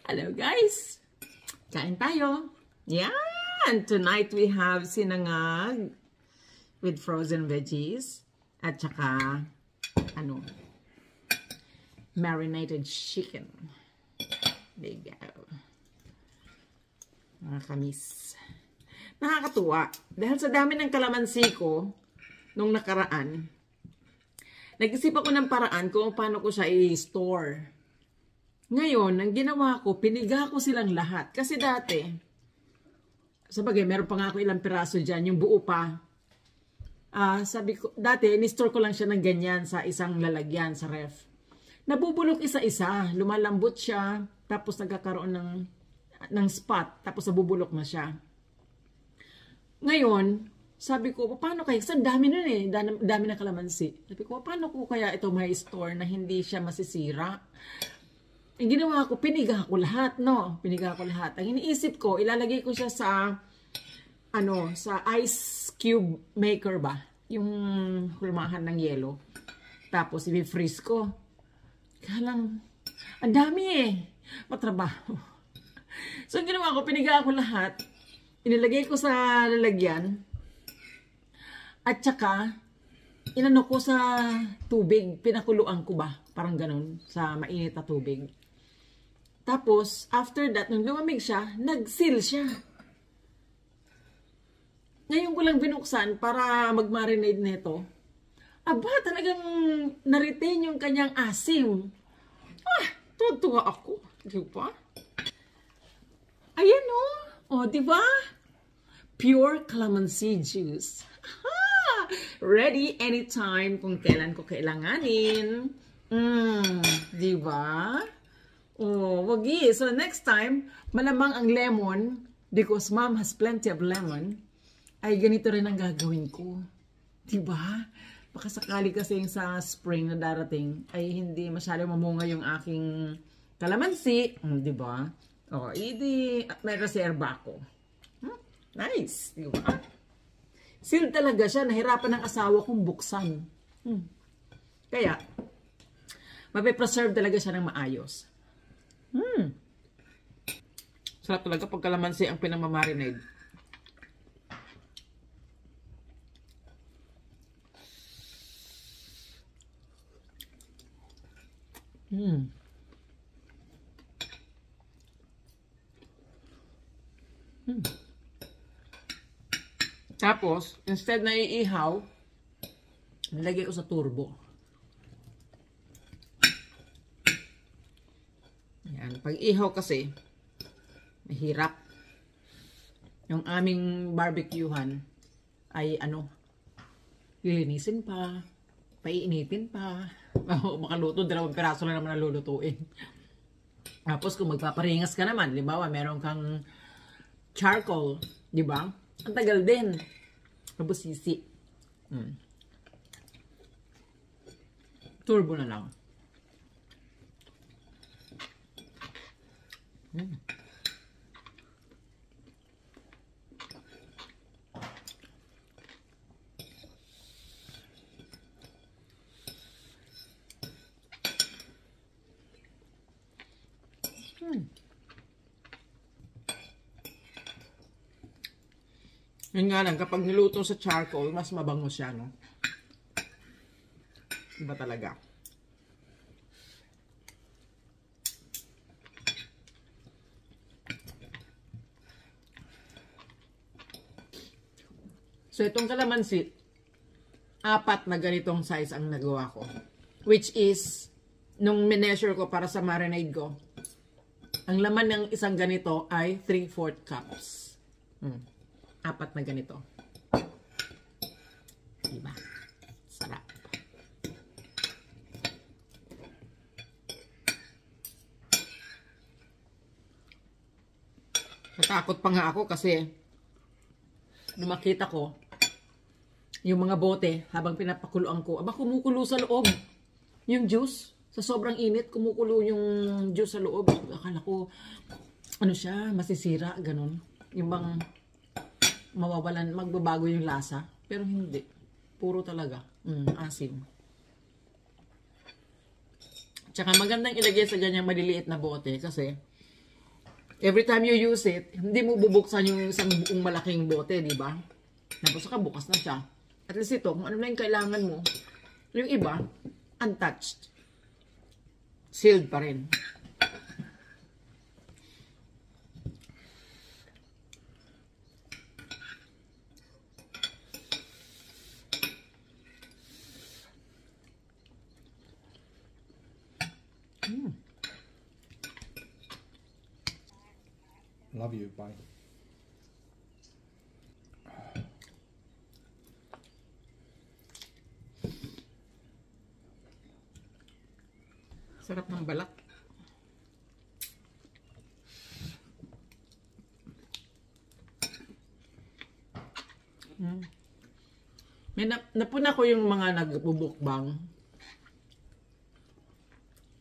Hello guys! Kain tayo! Yan! Tonight we have sinangag with frozen veggies at saka marinated chicken. There you go. Mga kamis. Nakakatuwa. Dahil sa dami ng kalamansi ko nung nakaraan, nag-isip ako ng paraan kung paano ko siya i-store. Ngayon, ang ginawa ko, piniga ko silang lahat. Kasi dati, sabagay, meron pa nga ako ilang piraso dyan, yung buo pa. Sabi ko, dati, in-store ko lang siya ng ganyan sa isang lalagyan sa ref. Nabubulok isa-isa, lumalambot siya, tapos nagkakaroon ng spot, tapos nabubulok na siya. Ngayon, sabi ko, paano kaya? Kasi dami nun eh, dami na kalamansi. Sabi ko, paano ko kaya ito may store na hindi siya masisira? Ang ginawa ko, piniga ko lahat, no? Piniga ko lahat. Ang iniisip ko, ilalagay ko siya sa, sa ice cube maker ba? Yung hulmahan ng yelo. Tapos, i-freeze ko. Kaya lang, ang dami eh. Matrabaho. So, ang ginawa ko, piniga ko lahat. Inilagay ko sa lalagyan. At saka, inano ko sa tubig. Pinakuluan ko ba? Parang ganun. Sa mainit na tubig. Tapos, after that, nung lumamig siya, nag-seal siya. Ngayon ko lang binuksan para mag-marinade nito. Aba, talagang na-retain yung kanyang asim. Tuwa ako. Di ba? Ayan o. O, di ba? Pure calamansi juice. Ready anytime kung kailan ko kailanganin. Di ba? Oh, wagi. So, next time, malamang ang lemon, because mom has plenty of lemon, ay ganito rin ang gagawin ko. Diba? Baka sakali kasi sa spring na darating, ay hindi masyado mamunga yung aking kalamansi. Diba? Oh, may reserva ako. Nice. Diba? Sealed talaga siya. Nahirapan ng asawa kong buksan. Kaya, mapipreserve talaga siya ng maayos. Sarap talaga pag kalamansi ang pinamamarinade. Tapos, instead na iihaw, nilagay ko sa turbo. Pag ihaw kasi, mahirap. Yung aming barbecuehan ay lilinisin pa, paiinitin pa. Makaluto, 2 piraso na naman nalulutuin. Tapos kung magpaparingas ka naman, halimbawa, meron kang charcoal, di ba? Ang tagal din. Kabusisi. Turbo na lang. Yun nga lang, kapag niluto sa charcoal, mas mabango siya, no? Iba talaga. So, itong kalamansi, 4 na ganitong size ang nagawa ko. Which is, nung mineasure ko para sa marinade ko, ang laman ng isang ganito ay 3/4 cups. 4 na ganito. Diba? Sarap. Natakot pa nga ako kasi nung makita ko yung mga bote habang pinapakuluan ko, kumukulo sa loob yung juice. Sa sobrang init, kumukulo yung juice sa loob. Akala ko, masisira, ganun. Yung bang mawawalan, magbabago yung lasa. Pero hindi. Puro talaga. Asim. Tsaka magandang ilagay sa ganyang maliliit na bote kasi every time you use it, hindi mo bubuksan yung isang buong malaking bote, di ba? Tapos saka bukas na siya. At least ito, kung ano na yung kailangan mo, yung iba, untouched. Sealed pa rin. Love you, bye. Sarap ng balat. May napuna ko yung mga nagbubukbang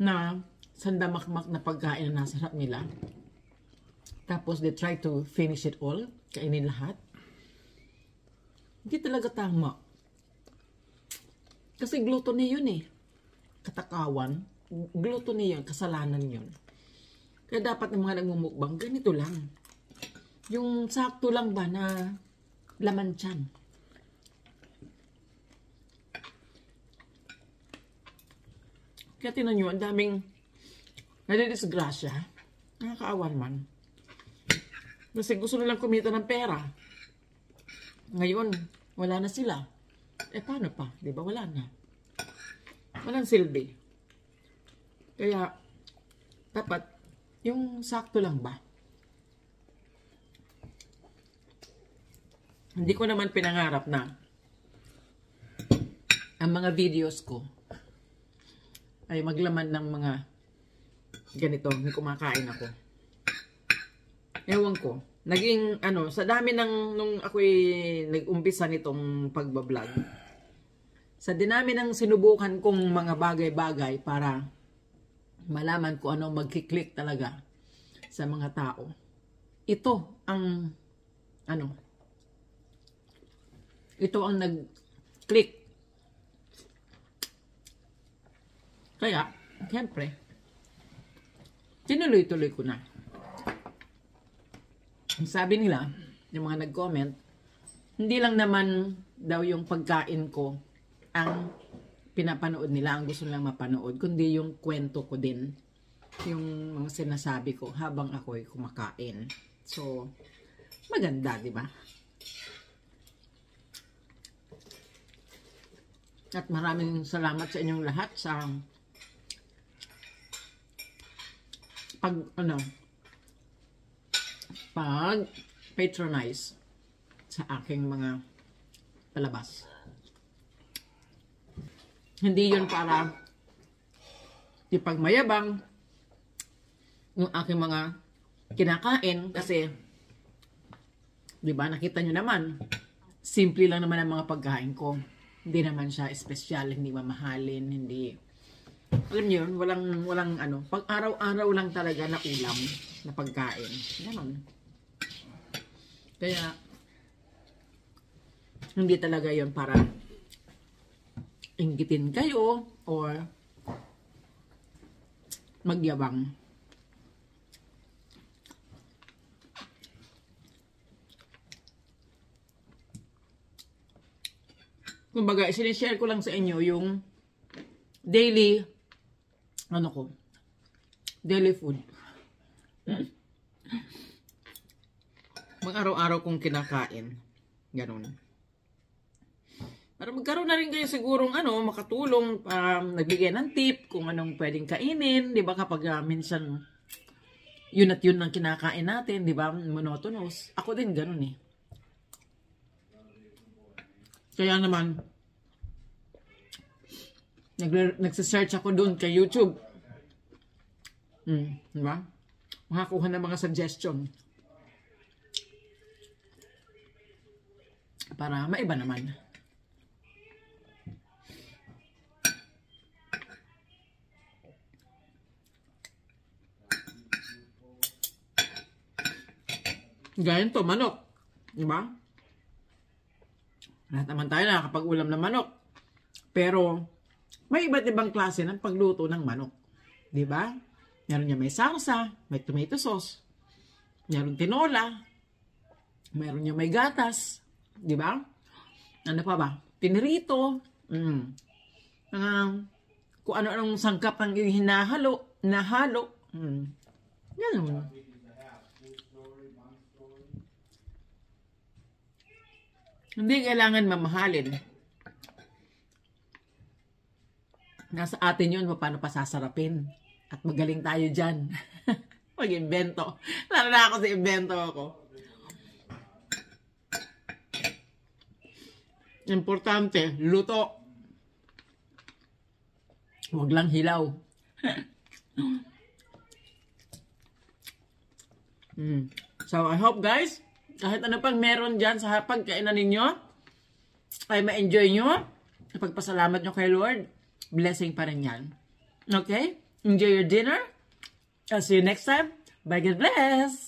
na sandamakmak na pagkain na nasarap nila. Tapos they try to finish it all, kainin lahat. Hindi talaga tama. Kasi gluttony yun eh. Katakawan. Gluttony yun, kasalanan yun. Kaya dapat ng mga nagmumukbang, ganito lang. Yung sakto lang ba na laman tiyan. Kaya tinan nyo, ang daming nadidisgrasya. Nakakaawan man. Kasi gusto nilang kumita ng pera. Ngayon, wala na sila. Eh, paano pa? Di ba? Wala na. Walang silbi. Kaya, dapat, yung sakto lang ba? Hindi ko naman pinangarap na ang mga videos ko ay maglaman ng mga ganito, may kumakain ako. Ewan ko. Naging, sa dami nung ako'y nag-umpisa nitong pagbablog, sa dinami ng sinubukan kong mga bagay-bagay para malaman ko ano magkiklik talaga sa mga tao. Ito ang, ito ang nag-click. Kaya, siyempre, tinuloy-tuloy ko na. Sabi nila, yung mga nag-comment, hindi lang naman daw yung pagkain ko ang pinapanood nila, ang gusto nilang mapanood, kundi yung kwento ko din, yung mga sinasabi ko habang ako'y kumakain. So, maganda, di ba? At maraming salamat sa inyong lahat sa pag-patronize sa aking mga palabas. Hindi yun para ipagmayabang yung aking mga kinakain kasi, di ba, nakita nyo naman, simple lang naman ang mga pagkain ko. Hindi naman siya espesyal, hindi mamahalin, hindi, alam nyo yun, walang pag araw-araw lang talaga na ulam na pagkain. Ganon. Kaya, hindi talaga yun para inggitin kayo or magyabang. Kumbaga, sinishare ko lang sa inyo yung daily daily food. Mag-araw-araw kong kinakain. Ganon. Para magkaroon na rin kayo sigurong makatulong, nagbigay ng tip kung anong pwedeng kainin, di ba, kapag minsan yun at yun ang kinakain natin, di ba, monotonous. Ako din ganon eh. Kaya naman, nagsisearch ako doon kay YouTube. Di ba? Makakuha ng mga suggestion. Para maiba naman. Ganyan to, manok. Diba? Lahat naman tayo nakakapag-ulam ng manok. Pero, may iba't ibang klase ng pagluto ng manok. Diba? Meron niya may sarsa, may tomato sauce. Meron tinola. Meron yung may gatas. Di ba? Ano pa ba? Pinirito. Kung ano-anong sangkap ang hinahalo. Nahalo. Ganun. Hindi kailangan mamahalin. Nasa atin yun paano pasasarapin. At magaling tayo dyan. Mag-invento. Lalo na ako sa invento ako. Importante, luto. Huwag lang hilaw. So, I hope guys, kahit ano pang meron dyan sa pagkainan ninyo, ay ma-enjoy nyo. Pagpasalamat nyo kay Lord, blessing pa rin yan. Okay? Enjoy your dinner. I'll see you next time. Bye, God bless!